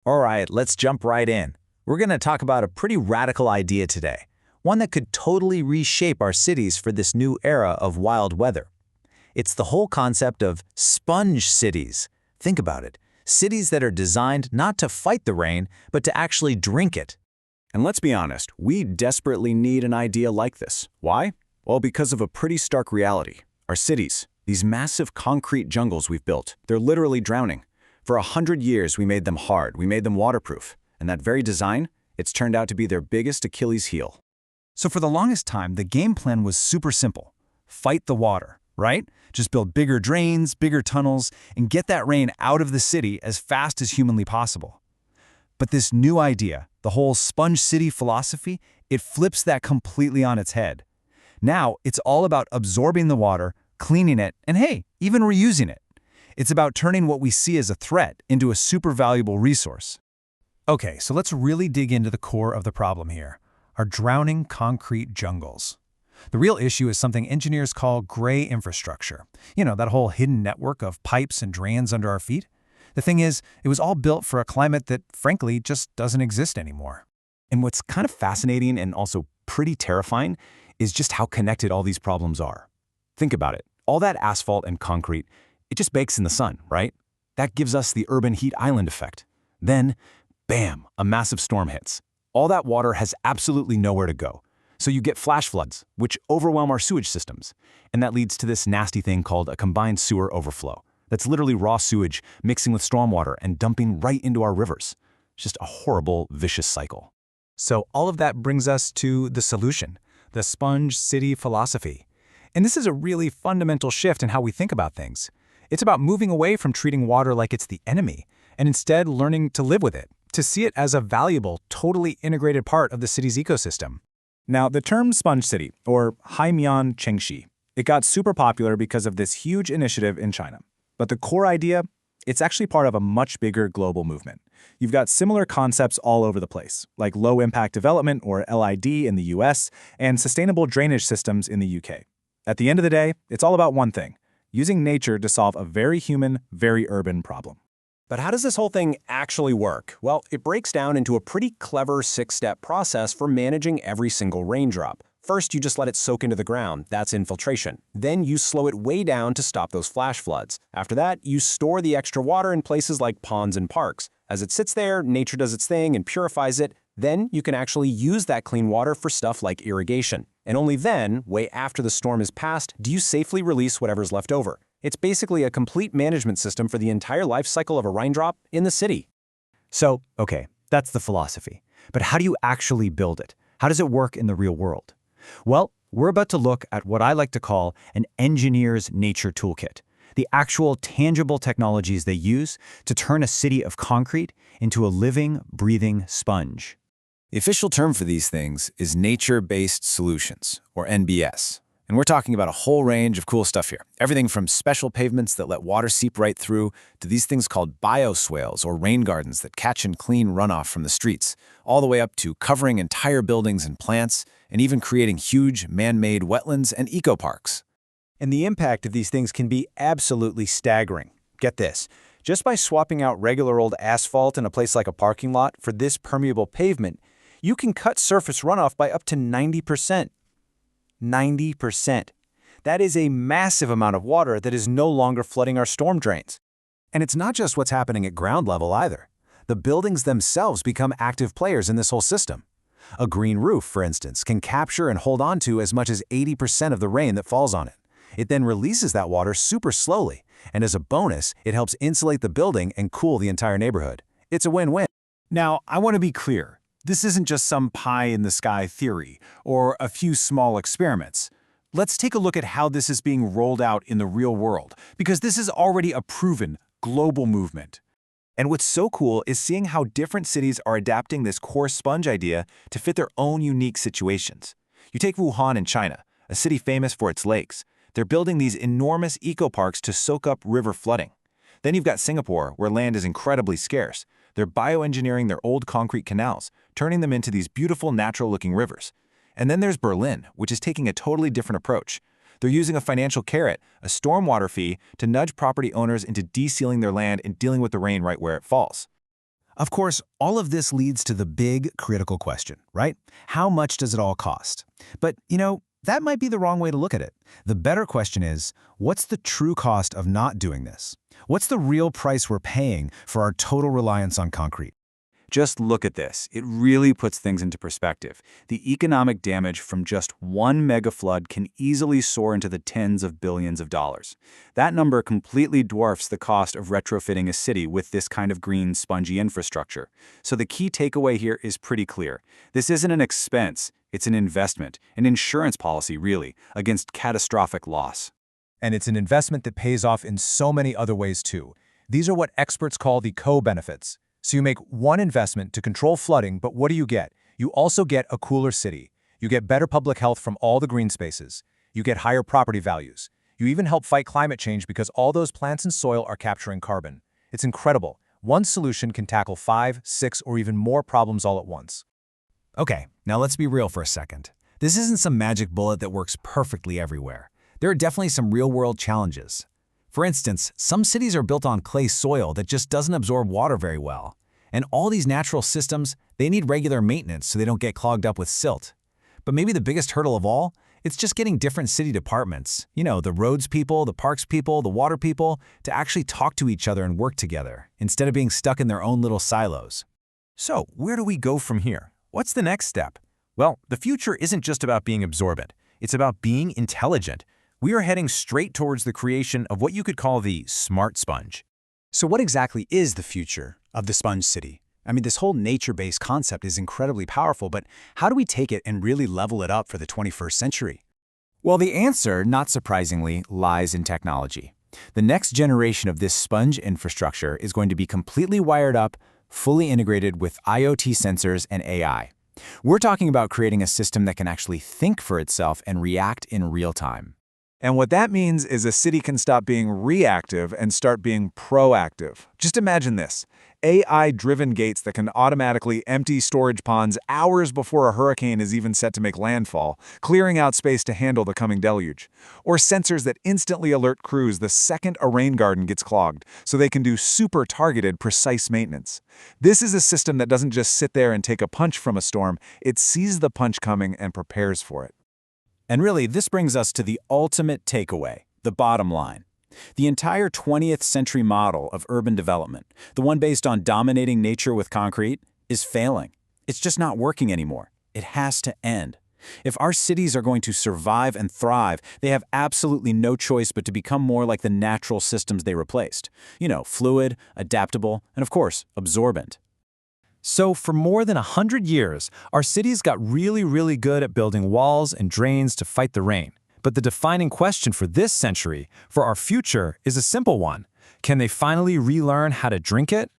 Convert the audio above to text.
All right, let's jump right in. We're going to talk about a pretty radical idea today, one that could totally reshape our cities for this new era of wild weather. It's the whole concept of sponge cities. Think about it. Cities that are designed not to fight the rain, but to actually drink it. And let's be honest, we desperately need an idea like this. Why? Well, because of a pretty stark reality. Our cities, these massive concrete jungles we've built, they're literally drowning. For 100 years, we made them hard, we made them waterproof. And that very design, it's turned out to be their biggest Achilles heel. So for the longest time, the game plan was super simple. Fight the water, right? Just build bigger drains, bigger tunnels, and get that rain out of the city as fast as humanly possible. But this new idea, the whole sponge city philosophy, it flips that completely on its head. Now, it's all about absorbing the water, cleaning it, and hey, even reusing it. It's about turning what we see as a threat into a super valuable resource. Okay, so let's really dig into the core of the problem here, our drowning concrete jungles. The real issue is something engineers call gray infrastructure. You know, that whole hidden network of pipes and drains under our feet. The thing is, it was all built for a climate that, frankly, just doesn't exist anymore. And what's kind of fascinating and also pretty terrifying is just how connected all these problems are. Think about it. All that asphalt and concrete, it just bakes in the sun, right? That gives us the urban heat island effect. Then, bam, a massive storm hits. All that water has absolutely nowhere to go. So you get flash floods, which overwhelm our sewage systems. And that leads to this nasty thing called a combined sewer overflow. That's literally raw sewage mixing with stormwater and dumping right into our rivers. It's just a horrible, vicious cycle. So all of that brings us to the solution, the sponge city philosophy. And this is a really fundamental shift in how we think about things. It's about moving away from treating water like it's the enemy, and instead learning to live with it, to see it as a valuable, totally integrated part of the city's ecosystem. Now, the term sponge city, or Haimian Chengxi, it got super popular because of this huge initiative in China. But the core idea, it's actually part of a much bigger global movement. You've got similar concepts all over the place, like low-impact development, or LID, in the US, and sustainable drainage systems in the UK. At the end of the day, it's all about one thing: using nature to solve a very human, very urban problem. But how does this whole thing actually work? Well, it breaks down into a pretty clever 6-step process for managing every single raindrop. First, you just let it soak into the ground. That's infiltration. Then you slow it way down to stop those flash floods. After that, you store the extra water in places like ponds and parks. As it sits there, nature does its thing and purifies it. Then you can actually use that clean water for stuff like irrigation. And only then, way after the storm is past, do you safely release whatever's left over. It's basically a complete management system for the entire life cycle of a raindrop in the city. So, okay, that's the philosophy. But how do you actually build it? How does it work in the real world? Well, we're about to look at what I like to call an engineer's nature toolkit, the actual tangible technologies they use to turn a city of concrete into a living, breathing sponge. The official term for these things is nature-based solutions, or NBS. And we're talking about a whole range of cool stuff here. Everything from special pavements that let water seep right through to these things called bioswales, or rain gardens that catch and clean runoff from the streets, all the way up to covering entire buildings and plants, and even creating huge man-made wetlands and eco-parks. And the impact of these things can be absolutely staggering. Get this. Just by swapping out regular old asphalt in a place like a parking lot for this permeable pavement, you can cut surface runoff by up to 90%. 90%. That is a massive amount of water that is no longer flooding our storm drains. And it's not just what's happening at ground level either. The buildings themselves become active players in this whole system. A green roof, for instance, can capture and hold on to as much as 80% of the rain that falls on it. It then releases that water super slowly, and as a bonus, it helps insulate the building and cool the entire neighborhood. It's a win-win. Now, I want to be clear. This isn't just some pie-in-the-sky theory or a few small experiments. Let's take a look at how this is being rolled out in the real world, because this is already a proven global movement. And what's so cool is seeing how different cities are adapting this core sponge idea to fit their own unique situations. You take Wuhan in China, a city famous for its lakes. They're building these enormous eco-parks to soak up river flooding. Then you've got Singapore, where land is incredibly scarce. They're bioengineering their old concrete canals, turning them into these beautiful natural-looking rivers. And then there's Berlin, which is taking a totally different approach. They're using a financial carrot, a stormwater fee, to nudge property owners into de-sealing their land and dealing with the rain right where it falls. Of course, all of this leads to the big, critical question, right? How much does it all cost? But, that might be the wrong way to look at it. The better question is, what's the true cost of not doing this? What's the real price we're paying for our total reliance on concrete? Just look at this. It really puts things into perspective. The economic damage from just one mega flood can easily soar into the tens of billions of dollars. That number completely dwarfs the cost of retrofitting a city with this kind of green, spongy infrastructure. So the key takeaway here is pretty clear. This isn't an expense, it's an investment, an insurance policy, really, against catastrophic loss. And it's an investment that pays off in so many other ways too. These are what experts call the co-benefits. So you make one investment to control flooding, but what do you get? You also get a cooler city. You get better public health from all the green spaces. You get higher property values. You even help fight climate change because all those plants and soil are capturing carbon. It's incredible. One solution can tackle 5, 6, or even more problems all at once. Okay, now let's be real for a second. This isn't some magic bullet that works perfectly everywhere. There are definitely some real-world challenges. For instance, some cities are built on clay soil that just doesn't absorb water very well. And all these natural systems, they need regular maintenance so they don't get clogged up with silt. But maybe the biggest hurdle of all, it's just getting different city departments, the roads people, the parks people, the water people, to actually talk to each other and work together, instead of being stuck in their own little silos. So, where do we go from here? What's the next step? Well, the future isn't just about being absorbent. It's about being intelligent. We are heading straight towards the creation of what you could call the smart sponge. So what exactly is the future of the sponge city? I mean, this whole nature-based concept is incredibly powerful, but how do we take it and really level it up for the 21st century? Well, the answer, not surprisingly, lies in technology. The next generation of this sponge infrastructure is going to be completely wired up, fully integrated with IoT sensors and AI. We're talking about creating a system that can actually think for itself and react in real time. And what that means is a city can stop being reactive and start being proactive. Just imagine this. AI-driven gates that can automatically empty storage ponds hours before a hurricane is even set to make landfall, clearing out space to handle the coming deluge. Or sensors that instantly alert crews the second a rain garden gets clogged, so they can do super-targeted, precise maintenance. This is a system that doesn't just sit there and take a punch from a storm, it sees the punch coming and prepares for it. And really, this brings us to the ultimate takeaway, the bottom line. The entire 20th century model of urban development, the one based on dominating nature with concrete, is failing. It's just not working anymore. It has to end. If our cities are going to survive and thrive, they have absolutely no choice but to become more like the natural systems they replaced. Fluid, adaptable, and of course, absorbent. So for more than 100 years, our cities got really good at building walls and drains to fight the rain. But the defining question for this century, for our future, is a simple one. Can they finally relearn how to drink it?